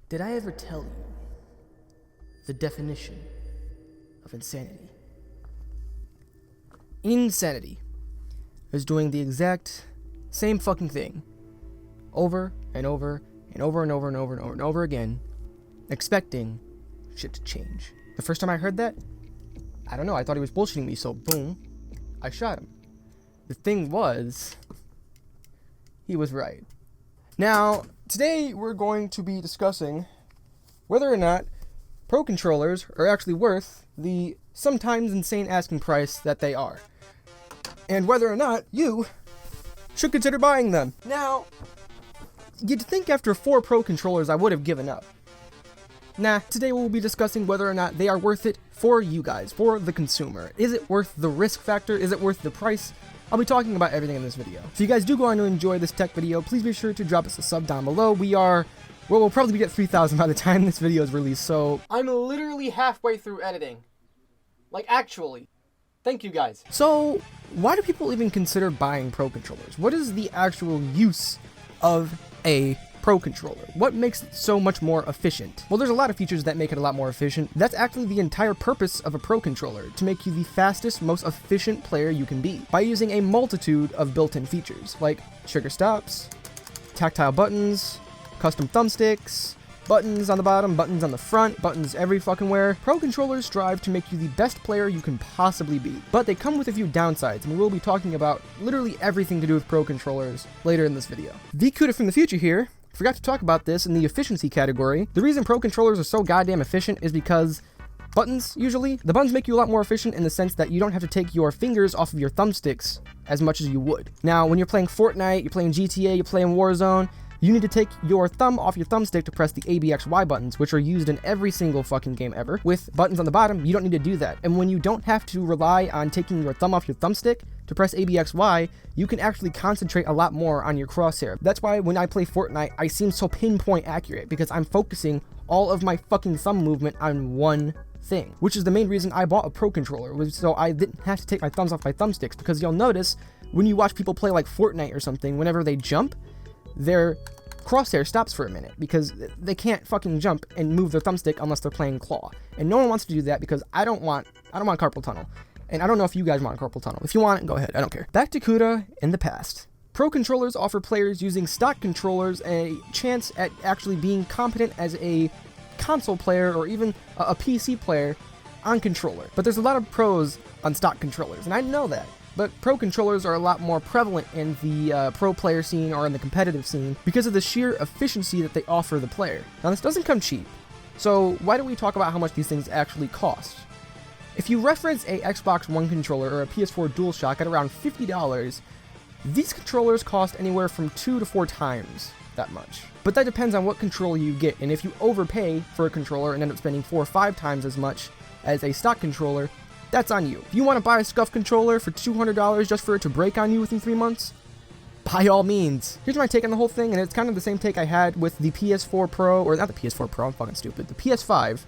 Did I ever tell you the definition of insanity? Insanity is doing the exact same fucking thing over and over and over and over and over and over and over again, expecting shit to change. The first time I heard that, I don't know, I thought he was bullshitting me, so boom, I shot him. The thing was, he was right. Now, today we're going to be discussing whether or not Pro controllers are actually worth the sometimes insane asking price that they are, and whether or not you should consider buying them. Now, you'd think after 4 Pro controllers I would have given up. Nah, today we'll be discussing whether or not they are worth it for you guys, for the consumer. Is it worth the risk factor? Is it worth the price? I'll be talking about everything in this video. If you guys do go on to enjoy this tech video, please be sure to drop us a sub down below. We'll probably be at 3,000 by the time this video is released, so I'm literally halfway through editing. Like, actually. Thank you guys. So, why do people even consider buying Pro controllers? What is the actual use of a Pro controller? What makes it so much more efficient? Well, there's a lot of features that make it a lot more efficient. That's actually the entire purpose of a Pro controller, to make you the fastest, most efficient player you can be, by using a multitude of built-in features, like trigger stops, tactile buttons, custom thumbsticks, buttons on the bottom, buttons on the front, buttons every fucking where. Pro controllers strive to make you the best player you can possibly be, but they come with a few downsides, and we'll be talking about literally everything to do with Pro controllers later in this video. VCUDA from the future here. Forgot to talk about this in the efficiency category. The reason Pro controllers are so goddamn efficient is because buttons, usually, the buttons make you a lot more efficient in the sense that you don't have to take your fingers off of your thumbsticks as much as you would. Now, when you're playing Fortnite, you're playing GTA, you're playing Warzone, you need to take your thumb off your thumbstick to press the A, B, X, Y buttons, which are used in every single fucking game ever. With buttons on the bottom, you don't need to do that. And when you don't have to rely on taking your thumb off your thumbstick to press A, B, X, Y, you can actually concentrate a lot more on your crosshair. That's why when I play Fortnite, I seem so pinpoint accurate, because I'm focusing all of my fucking thumb movement on one thing, which is the main reason I bought a Pro controller, so I didn't have to take my thumbs off my thumbsticks. Because you'll notice when you watch people play like Fortnite or something, whenever they jump, their crosshair stops for a minute because they can't fucking jump and move their thumbstick unless they're playing claw. And no one wants to do that because I don't want carpal tunnel. And I don't know if you guys want carpal tunnel. If you want it, go ahead. I don't care. Back to CUDA in the past. Pro controllers offer players using stock controllers a chance at actually being competent as a console player or even a PC player on controller. But there's a lot of pros on stock controllers, and I know that. But Pro controllers are a lot more prevalent in the pro player scene or in the competitive scene because of the sheer efficiency that they offer the player. Now, this doesn't come cheap, so why don't we talk about how much these things actually cost? If you reference a Xbox One controller or a PS4 DualShock at around $50, these controllers cost anywhere from 2 to 4 times that much. But that depends on what controller you get, and if you overpay for a controller and end up spending 4 or 5 times as much as a stock controller, that's on you. If you want to buy a scuff controller for $200 just for it to break on you within 3 months, by all means. Here's my take on the whole thing, and it's kind of the same take I had with the PS4 Pro, or not the PS4 Pro, I'm fucking stupid, the PS5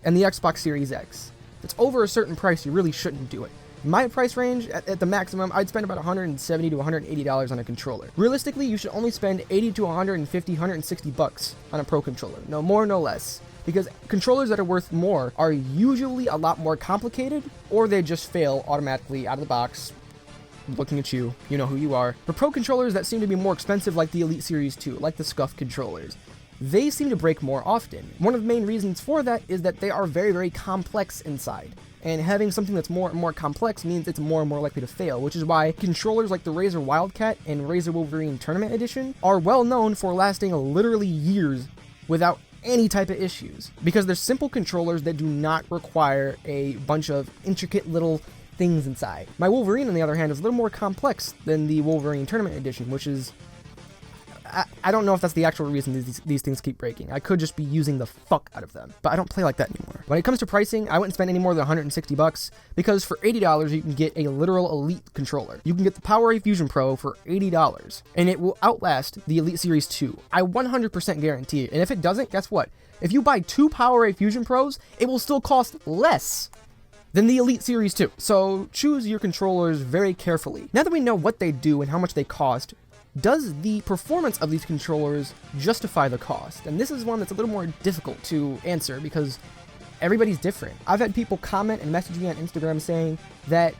and the Xbox Series X. If it's over a certain price, you really shouldn't do it. My price range, at the maximum, I'd spend about $170 to $180 on a controller. Realistically, you should only spend $80 to $150, $160 on a Pro controller. No more, no less. Because controllers that are worth more are usually a lot more complicated, or they just fail automatically out of the box. Looking at you, you know who you are. But Pro controllers that seem to be more expensive, like the Elite Series 2, like the Scuff controllers, they seem to break more often. One of the main reasons for that is that they are very, very complex inside. And having something that's more and more complex means it's more and more likely to fail, which is why controllers like the Razer Wildcat and Razer Wolverine Tournament Edition are well known for lasting literally years without any type of issues, because they're simple controllers that do not require a bunch of intricate little things inside. My Wolverine, on the other hand, is a little more complex than the Wolverine Tournament Edition, which is, I don't know if that's the actual reason these things keep breaking. I could just be using the fuck out of them, but I don't play like that anymore. When it comes to pricing, I wouldn't spend any more than $160, because for $80 you can get a literal Elite controller. You can get the PowerA Fusion Pro for $80, and it will outlast the Elite Series 2. I 100% guarantee it, and if it doesn't, guess what? If you buy 2 PowerA Fusion Pros, it will still cost less than the Elite Series 2. So choose your controllers very carefully. Now that we know what they do and how much they cost, does the performance of these controllers justify the cost? And this is one that's a little more difficult to answer because everybody's different. I've had people comment and message me on Instagram saying that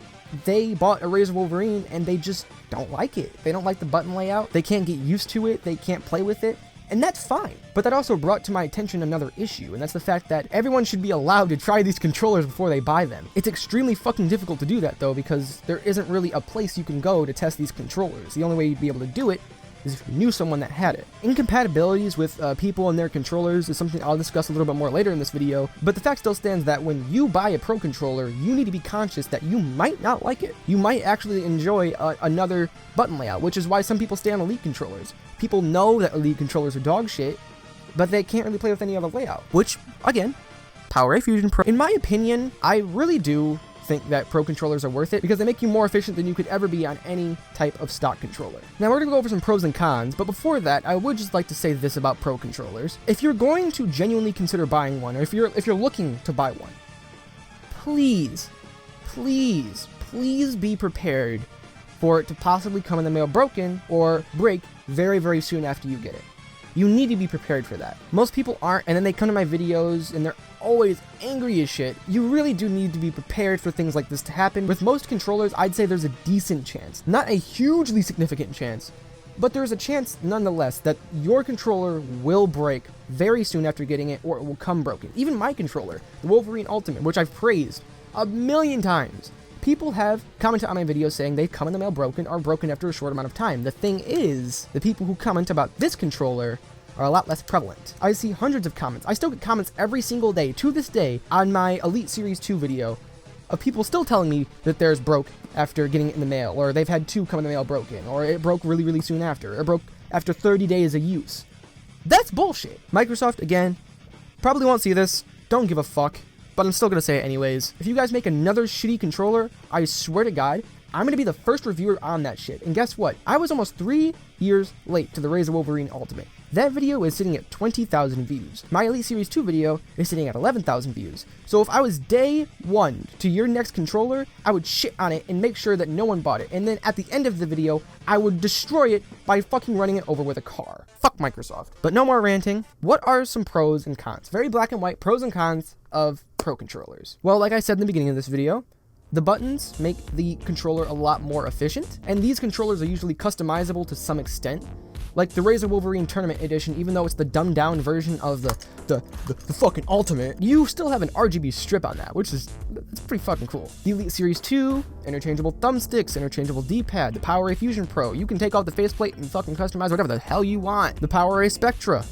they bought a Razer Wolverine and they just don't like it. They don't like the button layout. They can't get used to it. They can't play with it. And that's fine. But that also brought to my attention another issue, and that's the fact that everyone should be allowed to try these controllers before they buy them. It's extremely fucking difficult to do that though, because there isn't really a place you can go to test these controllers. The only way you'd be able to do it is if you knew someone that had it. Incompatibilities with people and their controllers is something I'll discuss a little bit more later in this video, but the fact still stands that when you buy a Pro controller, you need to be conscious that you might not like it. You might actually enjoy another button layout, which is why some people stay on Elite controllers. People know that Elite controllers are dog shit, but they can't really play with any other layout, which, again, PowerA Fusion Pro. In my opinion, I really do think that Pro controllers are worth it because they make you more efficient than you could ever be on any type of stock controller. Now we're gonna go over some pros and cons, but before that, I would just like to say this about Pro controllers. If you're going to genuinely consider buying one, or if you're looking to buy one, please be prepared for it to possibly come in the mail broken or break very, very soon after you get it. You need to be prepared for that. Most people aren't, and then they come to my videos and they're always angry as shit. You really do need to be prepared for things like this to happen. With most controllers, I'd say there's a decent chance. Not a hugely significant chance, but there's a chance nonetheless that your controller will break very soon after getting it, or it will come broken. Even my controller, the Wolverine Ultimate, which I've praised a million times, people have commented on my videos saying they come in the mail broken or broken after a short amount of time. The thing is, the people who comment about this controller are a lot less prevalent. I see hundreds of comments. I still get comments every single day, to this day, on my Elite Series 2 video, of people still telling me that theirs broke after getting it in the mail, or they've had two come in the mail broken, or it broke really, really soon after, or broke after 30 days of use. That's bullshit. Microsoft, again, probably won't see this. Don't give a fuck. But I'm still gonna say it anyways. If you guys make another shitty controller, I swear to God, I'm gonna be the first reviewer on that shit. And guess what? I was almost 3 years late to the Razer Wolverine Ultimate. That video is sitting at 20,000 views. My Elite Series 2 video is sitting at 11,000 views. So if I was day one to your next controller, I would shit on it and make sure that no one bought it. And then at the end of the video, I would destroy it by fucking running it over with a car. Fuck Microsoft. But no more ranting. What are some pros and cons? Very black and white pros and cons of Pro controllers. Well, like I said in the beginning of this video, the buttons make the controller a lot more efficient, and these controllers are usually customizable to some extent. Like the Razer Wolverine Tournament Edition, even though it's the dumbed down version of the fucking Ultimate, you still have an RGB strip on that, which is it's pretty fucking cool. The Elite Series 2, interchangeable thumbsticks, interchangeable D-pad, the PowerA Fusion Pro, you can take out the faceplate and fucking customize whatever the hell you want. The PowerA Spectra,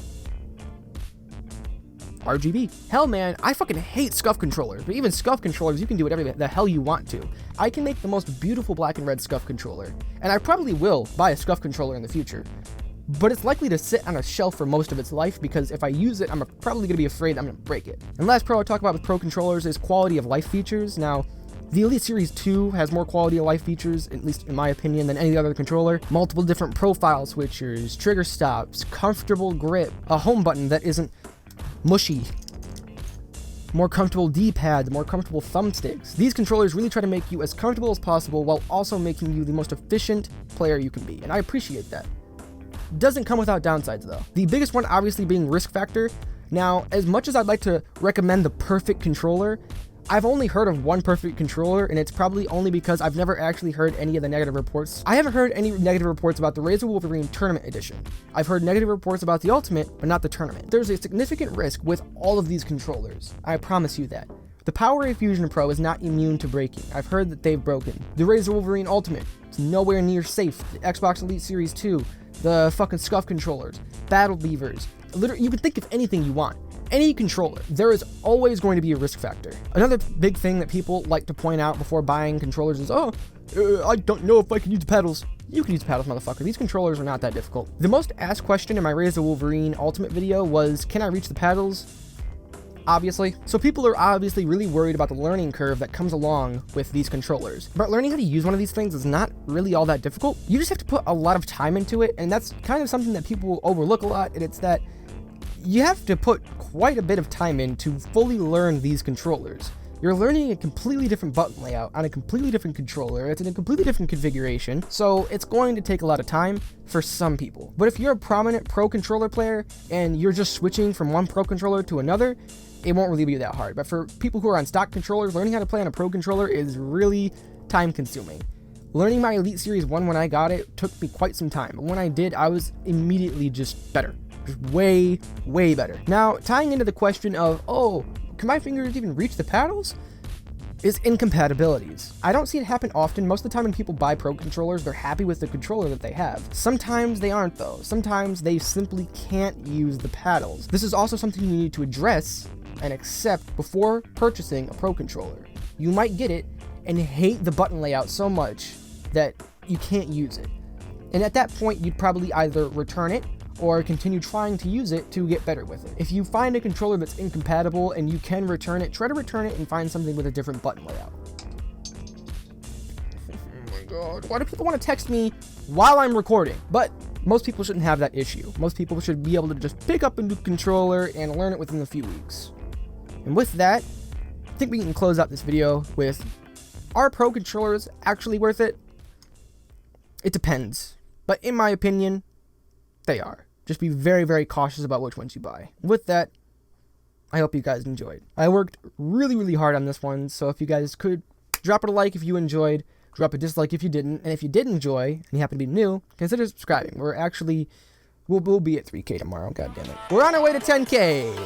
RGB. Hell man, I fucking hate SCUF controllers, but even SCUF controllers, you can do whatever the hell you want to. I can make the most beautiful black and red SCUF controller, and I probably will buy a SCUF controller in the future. But it's likely to sit on a shelf for most of its life because if I use it, I'm probably going to be afraid I'm going to break it. And last pro I'll talk about with Pro controllers is quality of life features. Now, the Elite Series 2 has more quality of life features, at least in my opinion, than any other controller. Multiple different profile switchers, trigger stops, comfortable grip, a home button that isn't mushy, more comfortable D-pad, more comfortable thumbsticks. These controllers really try to make you as comfortable as possible while also making you the most efficient player you can be, and I appreciate that. Doesn't come without downsides though. The biggest one obviously being risk factor. Now, as much as I'd like to recommend the perfect controller, I've only heard of one perfect controller, and it's probably only because I've never actually heard any of the negative reports. I haven't heard any negative reports about the Razer Wolverine Tournament Edition. I've heard negative reports about the Ultimate, but not the Tournament. There's a significant risk with all of these controllers. I promise you that. The PowerA Fusion Pro is not immune to breaking. I've heard that they've broken. The Razer Wolverine Ultimate is nowhere near safe. The Xbox Elite Series 2, the fucking SCUF controllers, battle levers. Literally, you can think of anything you want. Any controller, there is always going to be a risk factor. Another big thing that people like to point out before buying controllers is, I don't know if I can use the paddles. You can use the paddles, motherfucker. These controllers are not that difficult. The most asked question in my Razer Wolverine Ultimate video was, can I reach the paddles? Obviously. So people are obviously really worried about the learning curve that comes along with these controllers. But learning how to use one of these things is not really all that difficult. You just have to put a lot of time into it, and that's kind of something that people overlook a lot, and it's that you have to put quite a bit of time in to fully learn these controllers. You're learning a completely different button layout on a completely different controller. It's in a completely different configuration, so it's going to take a lot of time for some people. But if you're a prominent Pro Controller player and you're just switching from one Pro Controller to another, it won't really be that hard. But for people who are on stock controllers, learning how to play on a Pro Controller is really time consuming. Learning my Elite Series 1 when I got it took me quite some time, but when I did, I was immediately just better. Just way, way better. Now, tying into the question of, oh, can my fingers even reach the paddles? Is incompatibilities. I don't see it happen often. Most of the time when people buy Pro Controllers, they're happy with the controller that they have. Sometimes they aren't though. Sometimes they simply can't use the paddles. This is also something you need to address and accept before purchasing a Pro Controller. You might get it and hate the button layout so much that you can't use it. And at that point, you'd probably either return it or continue trying to use it to get better with it. If you find a controller that's incompatible and you can return it, try to return it and find something with a different button layout. Oh my god, why do people want to text me while I'm recording? But most people shouldn't have that issue. Most people should be able to just pick up a new controller and learn it within a few weeks. And with that, I think we can close out this video with, are Pro Controllers actually worth it? It depends. But in my opinion, they are. Just be very, very cautious about which ones you buy. With that, I hope you guys enjoyed. I worked really, really hard on this one, so if you guys could drop it a like if you enjoyed, drop a dislike if you didn't, and if you did enjoy and you happen to be new, consider subscribing. We'll be at 3K tomorrow, god damn it. We're on our way to 10K.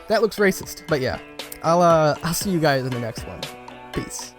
That looks racist, but yeah. I'll see you guys in the next one. Peace.